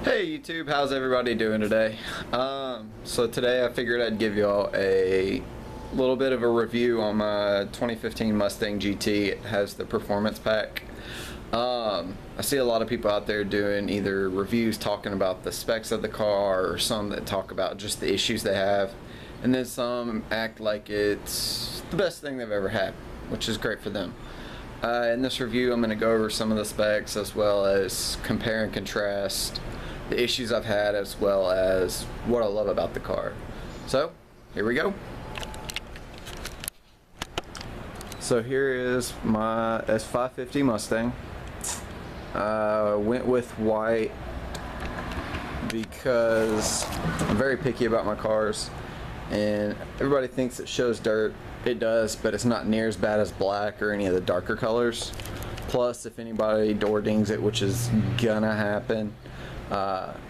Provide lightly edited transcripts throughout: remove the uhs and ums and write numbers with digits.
Hey YouTube, how's everybody doing today? So today I figured I'd give y'all a little bit of a review on my 2015 Mustang GT. It has the performance pack. I see a lot of people out there doing either reviews talking about the specs of the car, or some that talk about just the issues they have, and then some act like it's the best thing they've ever had, which is great for them. In this review I'm going to go over some of the specs as well as compare and contrast the issues I've had as well as what I love about the car. So here we go. So here is my S550 Mustang. Went with white because I'm very picky about my cars, and everybody thinks it shows dirt. It does, but it's not near as bad as black or any of the darker colors. Plus, if anybody door dings it, which is gonna happen,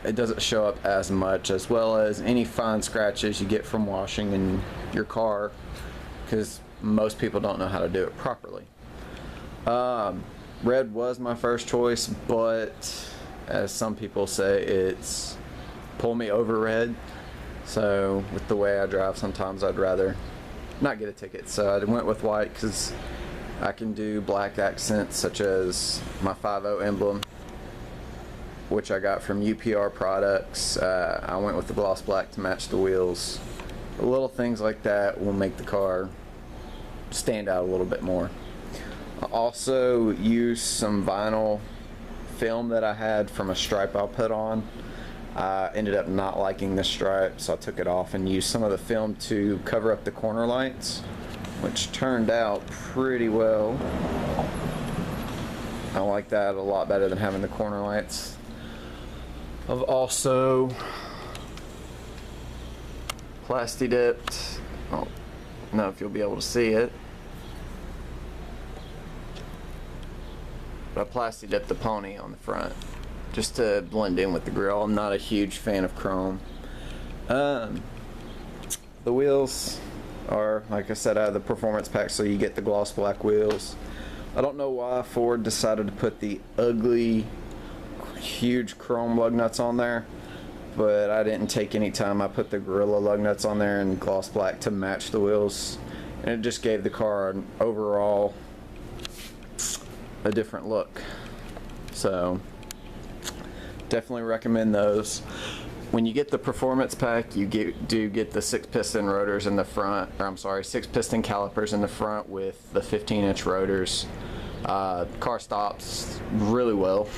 it doesn't show up as much, as well as any fine scratches you get from washing in your car, because most people don't know how to do it properly. Red was my first choice, but as some people say, it's pull me over red. So with the way I drive, sometimes I'd rather not get a ticket. So I went with white because I can do black accents, such as my 5.0 emblem, which I got from UPR products. I went with the gloss black to match the wheels. Little things like that will make the car stand out a little bit more. I also used some vinyl film that I had from a stripe I put on. I ended up not liking the stripe, so I took it off and used some of the film to cover up the corner lights, which turned out pretty well. I like that a lot better than having the corner lights. I've also plasti dipped, I don't know if you'll be able to see it, but I plasti dipped the pony on the front just to blend in with the grill. I'm not a huge fan of chrome. The wheels are, like I said, out of the performance pack, so you get the gloss black wheels. I don't know why Ford decided to put the ugly huge chrome lug nuts on there, but I didn't take any time. I put the Gorilla lug nuts on there in gloss black to match the wheels, and it just gave the car an overall a different look. So definitely recommend those. When you get the performance pack, you do get the 6-piston rotors in the front, or I'm sorry, 6-piston calipers in the front with the 15-inch rotors. Car stops really well.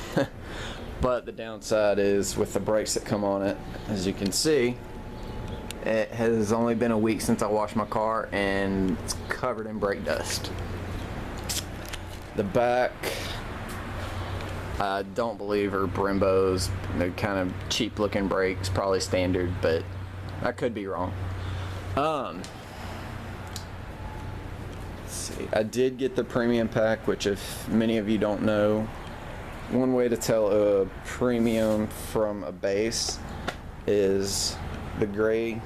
But the downside is with the brakes that come on it. As you can see, it has only been a week since I washed my car and it's covered in brake dust. The back, I don't believe are Brembos. They're kind of cheap looking brakes, probably standard, but I could be wrong. Let's see, I did get the premium pack, which if many of you don't know, one way to tell a premium from a base is the gray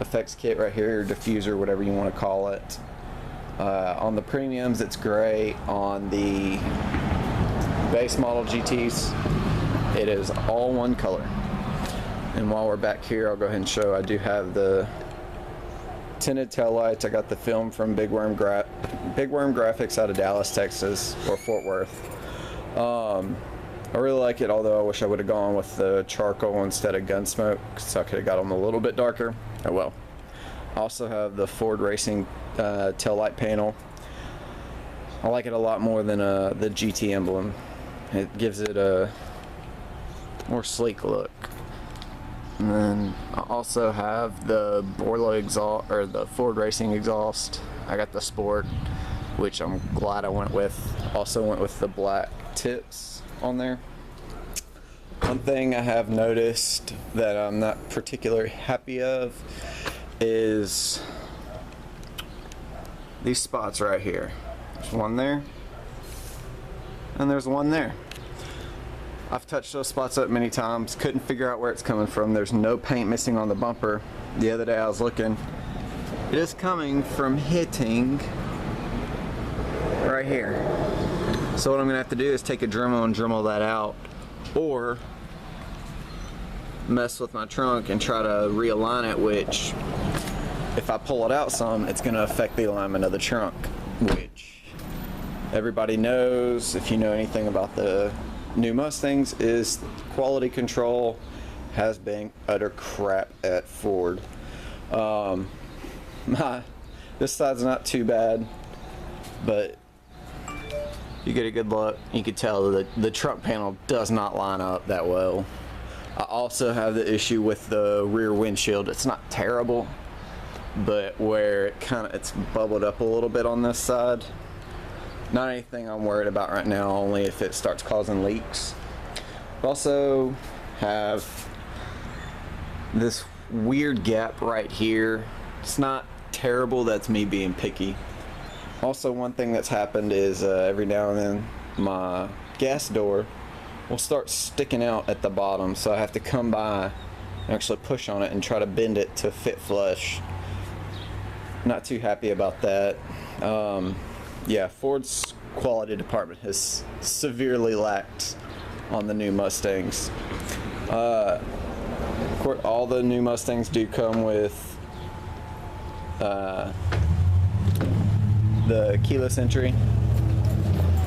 effects kit right here, diffuser, whatever you want to call it. On the premiums it's gray. On the base model GTs it is all one color. And while we're back here, I'll go ahead and show I do have the tinted tail lights. I got the film from Big Worm Graphics out of Dallas, Texas, or Fort Worth. I really like it, although I wish I would have gone with the charcoal instead of Gunsmoke, so I could have got them a little bit darker. Oh well. I also have the Ford Racing tail light panel. I like it a lot more than the GT emblem. It gives it a more sleek look. And then I also have the Borla exhaust, or the Ford Racing exhaust. I got the Sport, which I'm glad I went with. Also went with the black tips on there. One thing I have noticed that I'm not particularly happy of is these spots right here. There's one there, and there's one there. I've touched those spots up many times, couldn't figure out where it's coming from. There's no paint missing on the bumper. The other day I was looking, it is coming from hitting right here. So what I'm gonna have to do is take a Dremel and Dremel that out, or mess with my trunk and try to realign it, which if I pull it out some, it's going to affect the alignment of the trunk, which everybody knows, if you know anything about the new Mustangs, is quality control has been utter crap at Ford. This side's not too bad, but you get a good look, you can tell that the trunk panel does not line up that well. I also have the issue with the rear windshield. It's not terrible, but where it's bubbled up a little bit on this side. Not anything I'm worried about right now, only if it starts causing leaks. I also have this weird gap right here. It's not terrible, that's me being picky. Also, one thing that's happened is every now and then my gas door will start sticking out at the bottom, so I have to come by and actually push on it and try to bend it to fit flush. Not too happy about that. Yeah, Ford's quality department has severely lacked on the new Mustangs. Of course, all the new Mustangs do come with the keyless entry.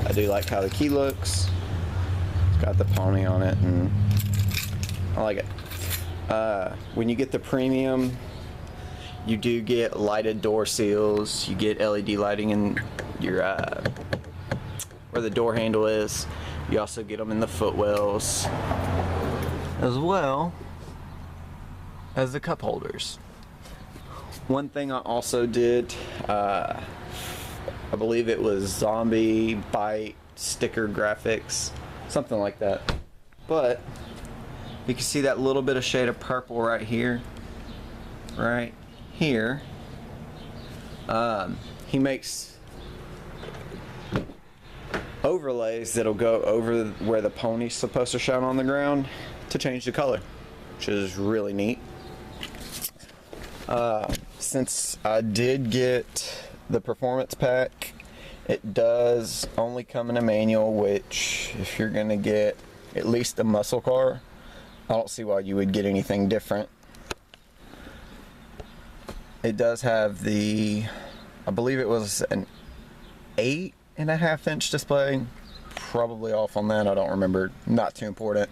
I do like how the key looks. It's got the pony on it, and I like it. When you get the premium, you do get lighted door seals. You get LED lighting in your where the door handle is. You also get them in the footwells, as well as the cup holders. One thing I also did, I believe it was zombie bite sticker graphics, something like that. But you can see that little bit of shade of purple right here, right here. He makes overlays that'll go over where the pony's supposed to shine on the ground to change the color, which is really neat. Since I did get the performance pack, it does only come in a manual, which if you're gonna get at least a muscle car, I don't see why you would get anything different. It does have the, I believe it was an 8.5-inch display, probably off on that, I don't remember, not too important.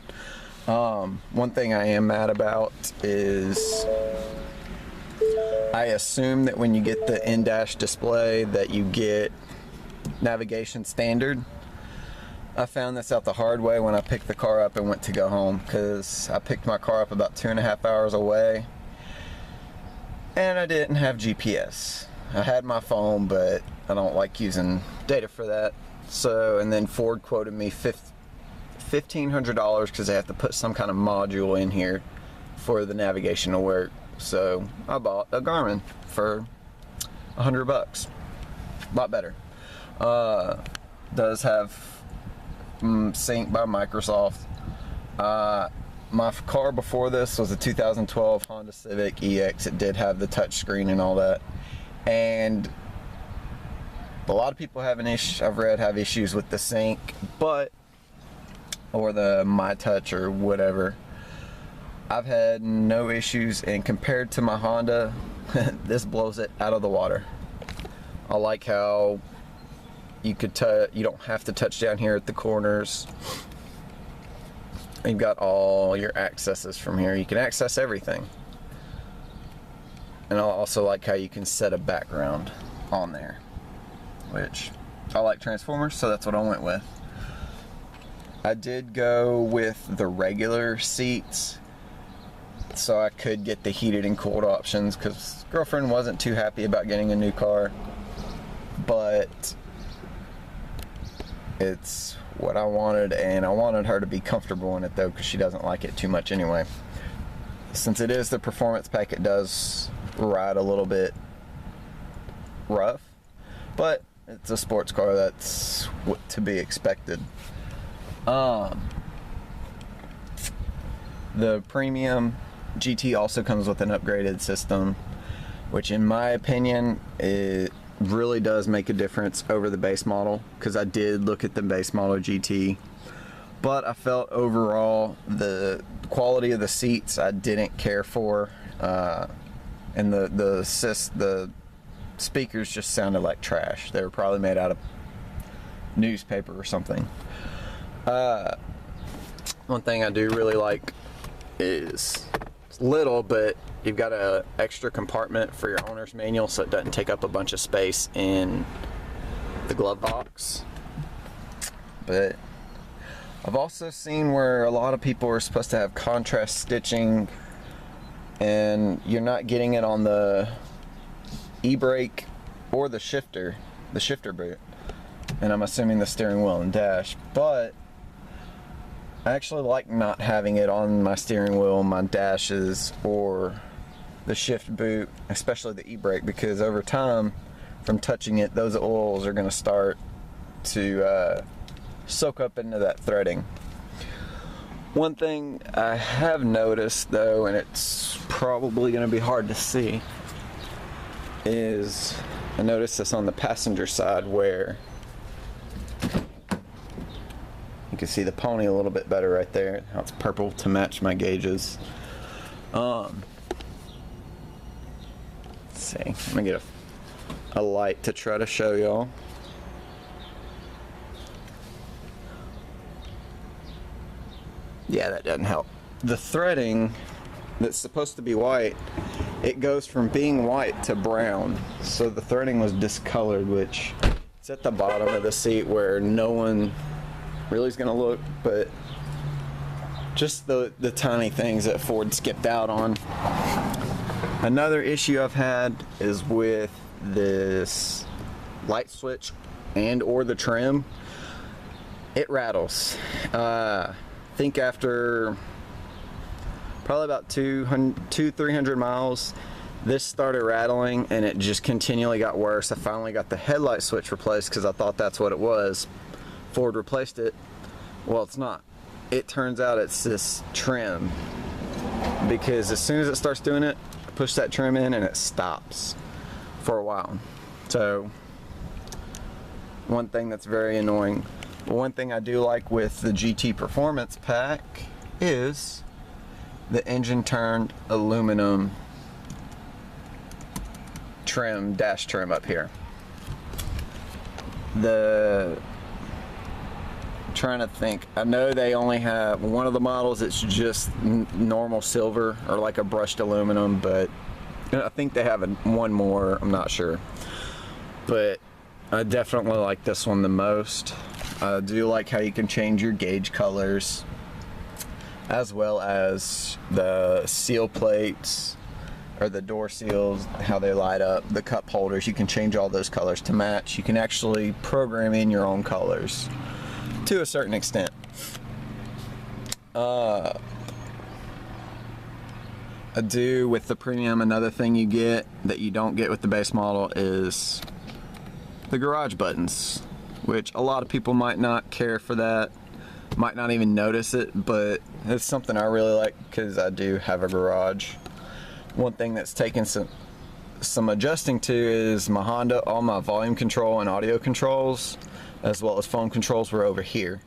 One thing I am mad about is I assume that when you get the in-dash display that you get navigation standard. I found this out the hard way when I picked the car up and went to go home, because I picked my car up about 2.5 hours away and I didn't have GPS. I had my phone, but I don't like using data for that. So, and then Ford quoted me $1,500 because they have to put some kind of module in here for the navigation to work. So I bought a Garmin for $100. A lot better. Does have Sync by Microsoft. My car before this was a 2012 Honda Civic EX. It did have the touch screen and all that, and a lot of people have I've read have issues with the Sync, or the My Touch or whatever. I've had no issues, and compared to my Honda, this blows it out of the water. I like how you don't have to touch down here at the corners. You've got all your accesses from here. You can access everything. And I also like how you can set a background on there, which I like Transformers, so that's what I went with. I did go with the regular seats so I could get the heated and cooled options, because girlfriend wasn't too happy about getting a new car, but it's what I wanted, and I wanted her to be comfortable in it though, because she doesn't like it too much anyway. Since it is the performance pack, it does ride a little bit rough, but it's a sports car, that's what to be expected. The premium GT also comes with an upgraded system, which in my opinion it really does make a difference over the base model, because I did look at the base model GT. but I felt overall the quality of the seats I didn't care for, and the speakers just sounded like trash. They were probably made out of newspaper or something. One thing I do really like is, it's little, but you've got a extra compartment for your owner's manual so it doesn't take up a bunch of space in the glove box. But I've also seen where a lot of people are supposed to have contrast stitching and you're not getting it on the e-brake or the shifter boot, and I'm assuming the steering wheel and dash, but I actually like not having it on my steering wheel, my dashes, or the shift boot, especially the e-brake, because over time from touching it, those oils are going to start to soak up into that threading. One thing I have noticed though, and it's probably going to be hard to see, is I noticed this on the passenger side where you can see the pony a little bit better right there, how it's purple to match my gauges. Let's see, let me get a light to try to show y'all. Yeah, that doesn't help. The threading that's supposed to be white, it goes from being white to brown. So the threading was discolored, which it's at the bottom of the seat where no one really is gonna look, but just the tiny things that Ford skipped out on. Another issue I've had is with this light switch and or the trim. It rattles. I think after probably about 300 miles, this started rattling and it just continually got worse. I finally got the headlight switch replaced because I thought that's what it was. Ford replaced it. Well, it's not. It turns out it's this trim, because as soon as it starts doing it, I push that trim in and it stops for a while. So one thing that's very annoying. But one thing I do like with the GT Performance Pack is the engine turned aluminum trim, dash trim up here. I'm trying to think. I know they only have one of the models, it's just normal silver or like a brushed aluminum, but I think they have one more, I'm not sure. But I definitely like this one the most. I do like how you can change your gauge colors, as well as the seal plates or the door seals, how they light up, the cup holders. You can change all those colors to match. You can actually program in your own colors to a certain extent. I do with the premium, another thing you get that you don't get with the base model is the garage buttons, which a lot of people might not care for that, might not even notice it, but it's something I really like because I do have a garage. One thing that's taken some adjusting to is my Honda, all my volume control and audio controls, as well as phone controls, were over here.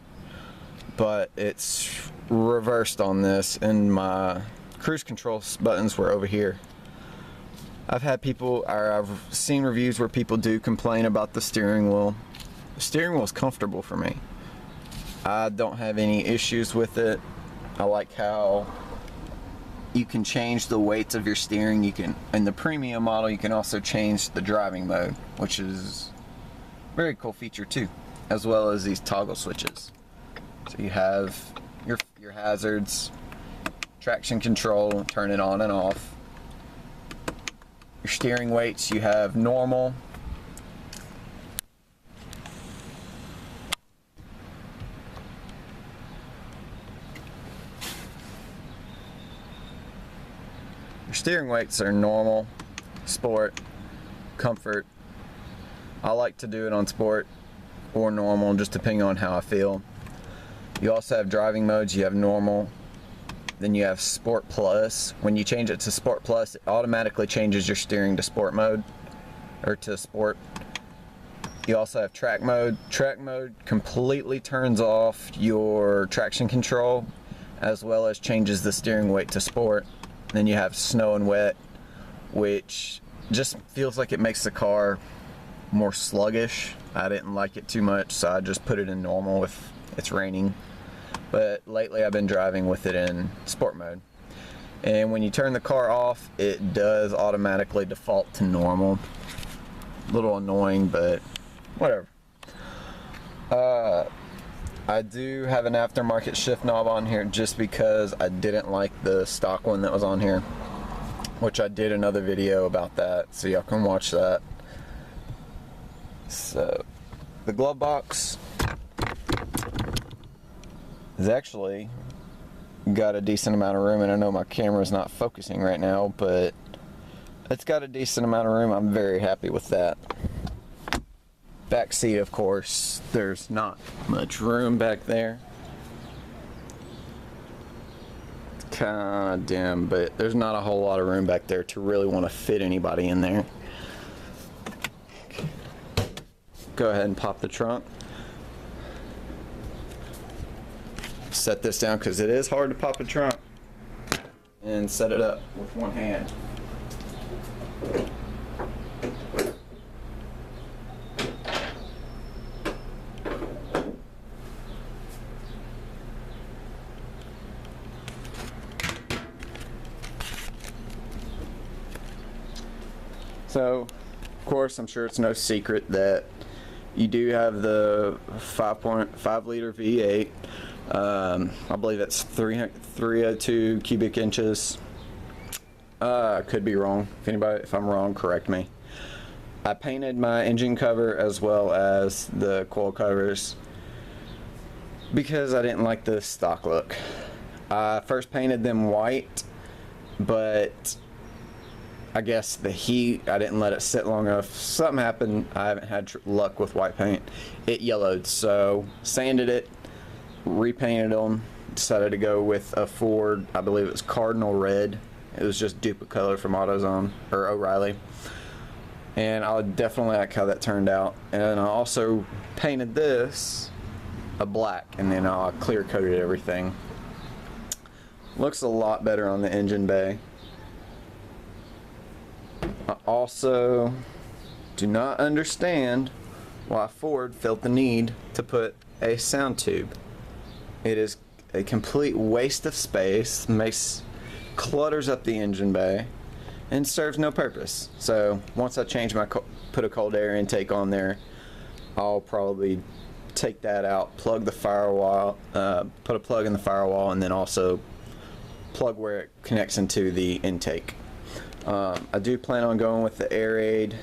But it's reversed on this, and my cruise control buttons were over here. I've seen reviews where people do complain about the steering wheel. The steering wheel is comfortable for me. I don't have any issues with it. I like how you can change the weights of your steering. You can, in the premium model, you can also change the driving mode, which is a very cool feature too, as well as these toggle switches. So you have your hazards, traction control, turn it on and off. Your steering weights, you have normal, your steering weights are normal, sport, comfort. I like to do it on sport or normal, just depending on how I feel. You also have driving modes. You have normal, then you have Sport Plus. When you change it to Sport Plus, it automatically changes your steering to sport mode, or to sport. You also have track mode. Track mode completely turns off your traction control, as well as changes the steering weight to sport. Then you have snow and wet, which just feels like it makes the car more sluggish. I didn't like it too much, so I just put it in normal if it's raining. But lately I've been driving with it in sport mode. And when you turn the car off, it does automatically default to normal. A little annoying, but whatever. I do have an aftermarket shift knob on here just because I didn't like the stock one that was on here, which I did another video about that, so y'all can watch that. So the glove box is actually got a decent amount of room, and I know my camera's not focusing right now, but it's got a decent amount of room. I'm very happy with that. Back seat, of course, there's not much room back there. It's kind of dim, but there's not a whole lot of room back there to really want to fit anybody in there. Go ahead and pop the trunk. Set this down because it is hard to pop a trunk, and set it up with one hand. So, of course, I'm sure it's no secret that you do have the 5.5 liter V8. I believe that's 302 cubic inches. I could be wrong. If I'm wrong, correct me. I painted my engine cover as well as the coil covers because I didn't like the stock look. I first painted them white, but I guess the heat, I didn't let it sit long enough. Something happened. I haven't had luck with white paint. It yellowed, so sanded it, repainted them, decided to go with a Ford, I believe it was Cardinal Red. It was just dupe color from AutoZone, or O'Reilly. And I definitely like how that turned out. And I also painted this a black, and then I clear coated everything. Looks a lot better on the engine bay. I also do not understand why Ford felt the need to put a sound tube. It is a complete waste of space, clutters up the engine bay, and serves no purpose. So once I put a cold air intake on there, I'll probably take that out, plug the firewall, put a plug in the firewall, and then also plug where it connects into the intake. I do plan on going with the Air-Aid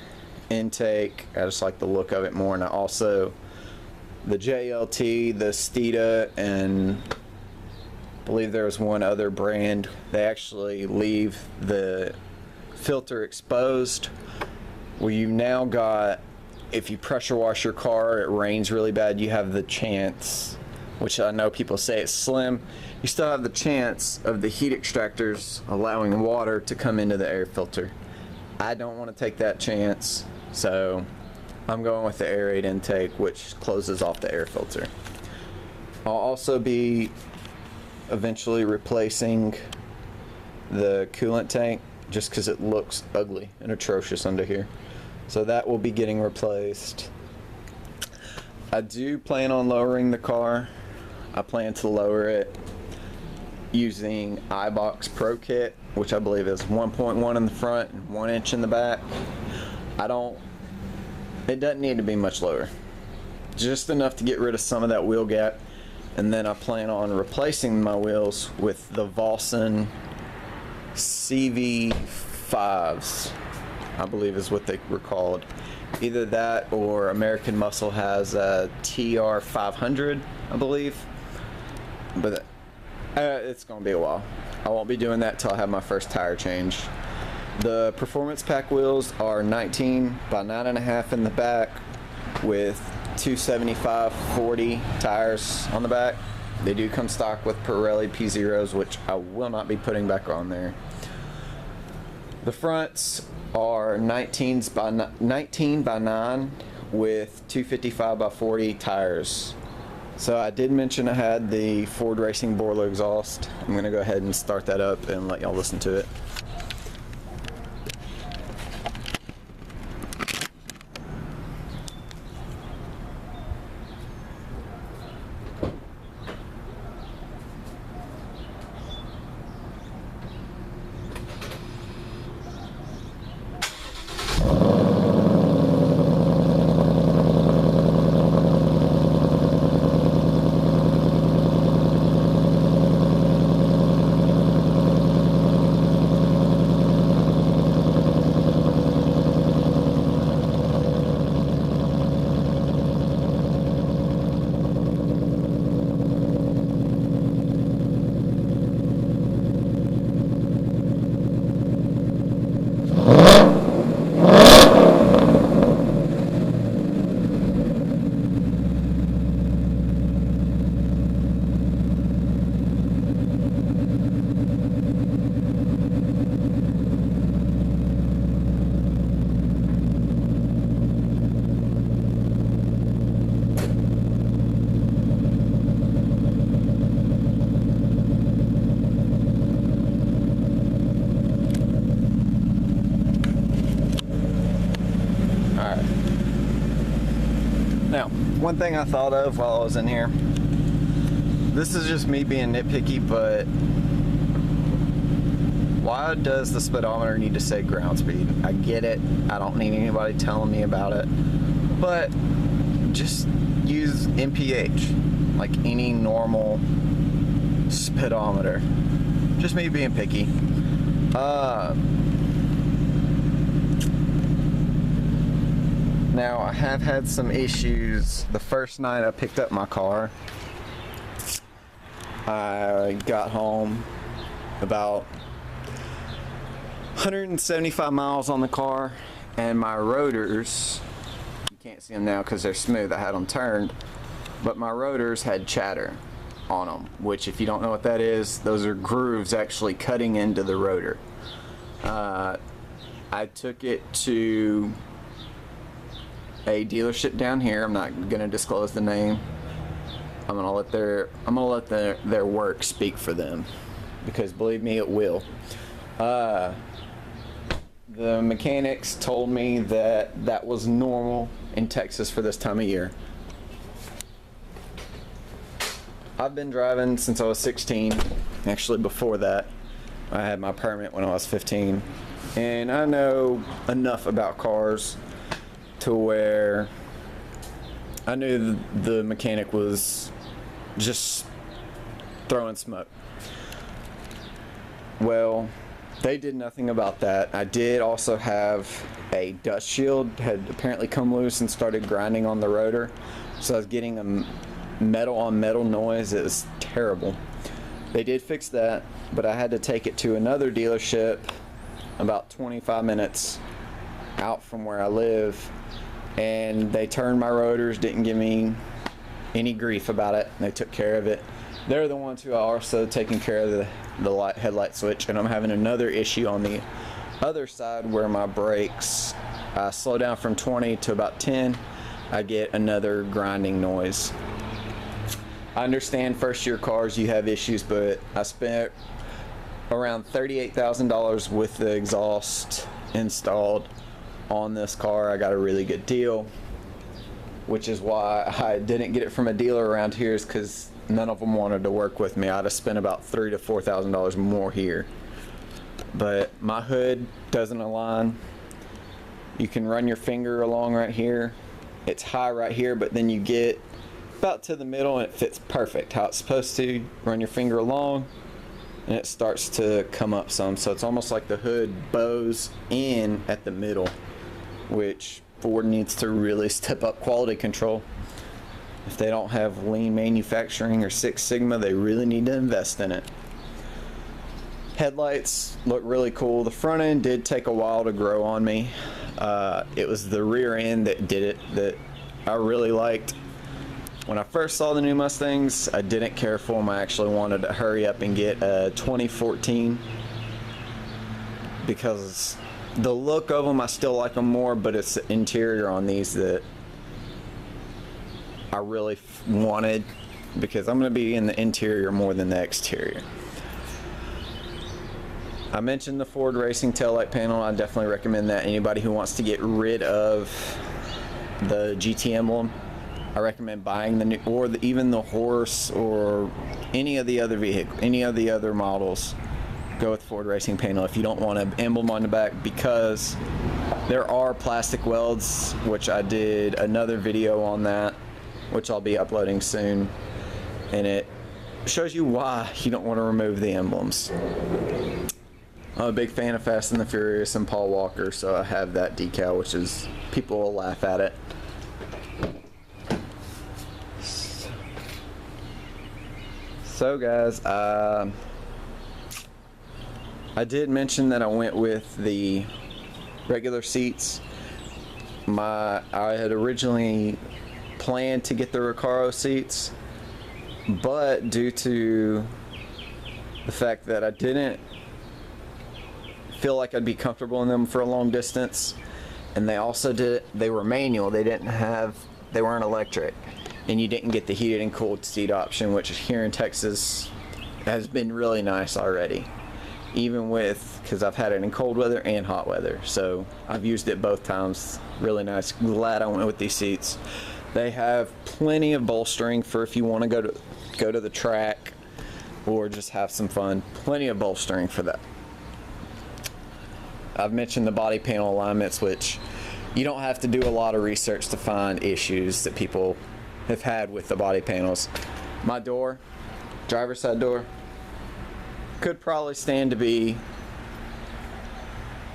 intake. I just like the look of it more, and I also the JLT, the Steeda, and I believe there was one other brand. They actually leave the filter exposed. Well, you've now got, if you pressure wash your car, it rains really bad, you have the chance, which I know people say it's slim, you still have the chance of the heat extractors allowing water to come into the air filter. I don't want to take that chance, so I'm going with the Air-Aid intake, which closes off the air filter. I'll also be eventually replacing the coolant tank just because it looks ugly and atrocious under here. So that will be getting replaced. I do plan on lowering the car. I plan to lower it using iBox Pro Kit, which I believe is 1.1 in the front and 1 inch in the back. It doesn't need to be much lower. Just enough to get rid of some of that wheel gap. And then I plan on replacing my wheels with the Volson CV5s, I believe is what they were called. Either that or American Muscle has a TR500, I believe. But it's going to be a while. I won't be doing that till I have my first tire change. The Performance Pack wheels are 19 by 9.5 in the back with 275/40 tires on the back. They do come stock with Pirelli P0s, which I will not be putting back on there. The fronts are 19 by 9 with 255/40 tires. So I did mention I had the Ford Racing Borla exhaust. I'm gonna go ahead and start that up and let y'all listen to it. Now, one thing I thought of while I was in here, this is just me being nitpicky, but why does the speedometer need to say ground speed? I get it, I don't need anybody telling me about it, but just use MPH like any normal speedometer. Just me being picky. Now, I have had some issues. The first night I picked up my car, I got home about 175 miles on the car, and my rotors, you can't see them now because they're smooth, I had them turned, but my rotors had chatter on them, which, if you don't know what that is, those are grooves actually cutting into the rotor. I took it to a dealership down here. I'm not gonna disclose the name. I'm gonna let their work speak for them, because believe me, it will. The mechanics told me that that was normal in Texas for this time of year. I've been driving since I was 16. Actually, before that, I had my permit when I was 15, and I know enough about cars to where I knew the mechanic was just throwing smoke. Well, they did nothing about that. I did also have a dust shield had apparently come loose and started grinding on the rotor, so I was getting a metal on metal noise. It was terrible. They did fix that, but I had to take it to another dealership about 25 minutes out from where I live, and they turned my rotors, didn't give me any grief about it. They took care of it. They're the ones who are also taking care of the headlight switch, and I'm having another issue on the other side where my brakes, I slow down from 20 to about 10, I get another grinding noise. I understand first year cars, you have issues, but I spent around $38,000 with the exhaust installed on this car. I got a really good deal, which is why I didn't get it from a dealer around here, is because none of them wanted to work with me. I'd have spent about $3,000 to $4,000 more here. But my hood doesn't align. You can run your finger along right here. It's high right here, but then you get about to the middle and it fits perfect how it's supposed to. Run your finger along and it starts to come up some, so it's almost like the hood bows in at the middle, which Ford needs to really step up quality control. If they don't have lean manufacturing or Six Sigma, they really need to invest in it. Headlights look really cool. The front end did take a while to grow on me. It was the rear end that did it, that I really liked. When I first saw the new Mustangs, I didn't care for them. I actually wanted to hurry up and get a 2014 because the look of them, I still like them more, but it's the interior on these that I really wanted, because I'm going to be in the interior more than the exterior. I mentioned the Ford Racing taillight panel. I definitely recommend that. Anybody who wants to get rid of the GT emblem, I recommend buying the new, or even the horse, or any of the other vehicle, any of the other models. Go with Ford Racing panel if you don't want an emblem on the back, because there are plastic welds, which I did another video on that, which I'll be uploading soon, and it shows you why you don't want to remove the emblems. I'm a big fan of Fast and the Furious and Paul Walker, so I have that decal, which is, people will laugh at it. So guys, I did mention that I went with the regular seats. I had originally planned to get the Recaro seats, but due to the fact that I didn't feel like I'd be comfortable in them for a long distance, and they were manual, they weren't electric, and you didn't get the heated and cooled seat option, which here in Texas has been really nice already, even with, because I've had it in cold weather and hot weather, so I've used it both times. Really nice. Glad I went with these seats. They have plenty of bolstering for if you want to go to the track or just have some fun. Plenty of bolstering for that. I've mentioned the body panel alignments, which you don't have to do a lot of research to find issues that people have had with the body panels. My door, driver's side door, could probably stand to be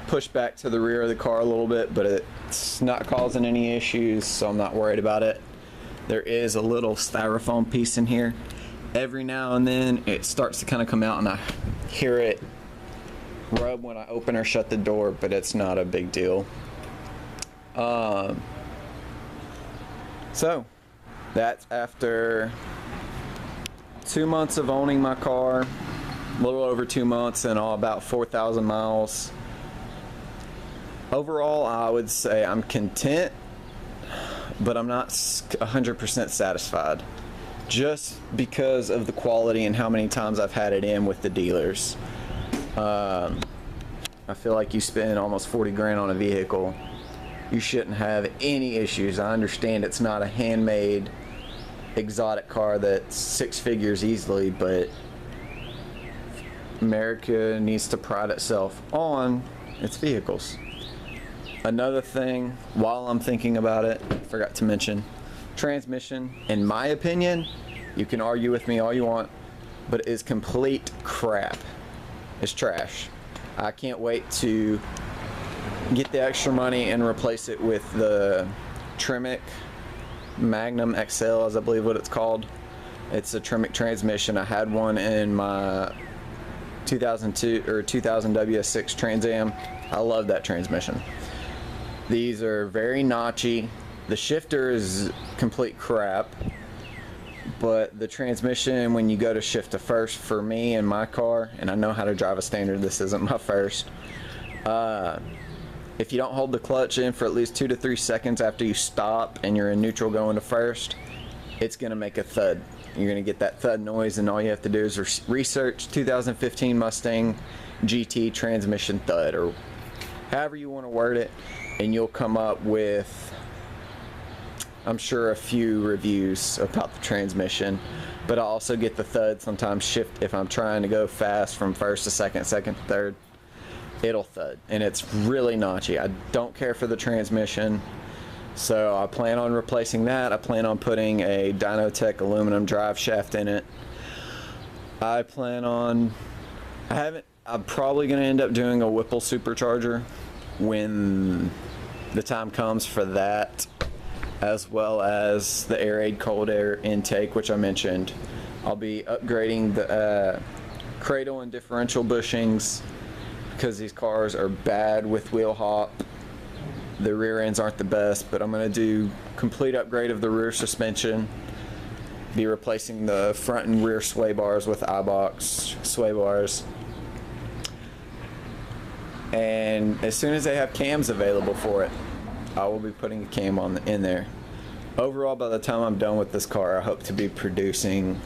pushed back to the rear of the car a little bit, but it's not causing any issues, so I'm not worried about it. There is a little styrofoam piece in here. Every now and then it starts to kind of come out, and I hear it rub when I open or shut the door, but it's not a big deal. So that's after 2 months of owning my car, a little over 2 months, and about 4,000 miles. Overall, I would say I'm content, but I'm not 100% satisfied, just because of the quality and how many times I've had it in with the dealers. I feel like you spend almost 40 grand on a vehicle, you shouldn't have any issues. I understand it's not a handmade exotic car that's 6 figures easily, but America needs to pride itself on its vehicles. Another thing, while I'm thinking about it, I forgot to mention, transmission, in my opinion, you can argue with me all you want, but it is complete crap. It's trash. I can't wait to get the extra money and replace it with the Tremec Magnum XL, as I believe what it's called. It's a Tremec transmission. I had one in my 2002 or 2000 WS6 Trans Am. I love that transmission. These are very notchy. The shifter is complete crap, but the transmission, when you go to shift to first, for me in my car, and I know how to drive a standard, this isn't my first, if you don't hold the clutch in for at least 2 to 3 seconds after you stop and you're in neutral going to first, it's going to make a thud. You're going to get that thud noise, and all you have to do is research 2015 Mustang GT transmission thud, or however you want to word it, and you'll come up with, I'm sure, a few reviews about the transmission. But I also get the thud sometimes shift if I'm trying to go fast from first to second, second to third. It'll thud, and it's really notchy. I don't care for the transmission, so I plan on replacing that. I plan on putting a Dynotech aluminum drive shaft in it. I'm probably going to end up doing a Whipple supercharger when the time comes for that, as well as the Air-Aid cold air intake, which I mentioned. I'll be upgrading the cradle and differential bushings, because these cars are bad with wheel hop. The rear ends aren't the best, but I'm going to do complete upgrade of the rear suspension, be replacing the front and rear sway bars with iBox sway bars, and as soon as they have cams available for it, I will be putting a cam in there. Overall, by the time I'm done with this car, I hope to be producing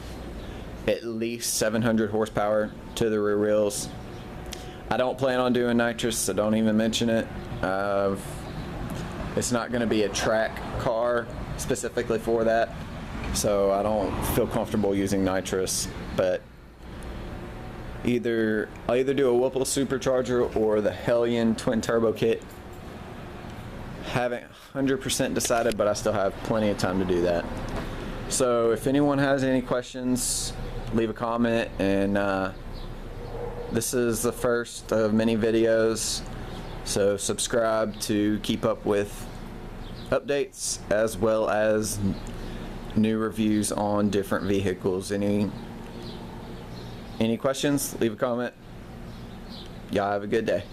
at least 700 horsepower to the rear wheels. I don't plan on doing nitrous, so don't even mention it. It's not going to be a track car specifically for that, so I don't feel comfortable using nitrous. But I'll either do a Whipple supercharger or the Hellion twin turbo kit. Haven't 100% decided, but I still have plenty of time to do that. So if anyone has any questions, leave a comment. And this is the first of many videos, so subscribe to keep up with updates as well as new reviews on different vehicles. Any questions, leave a comment. Y'all have a good day.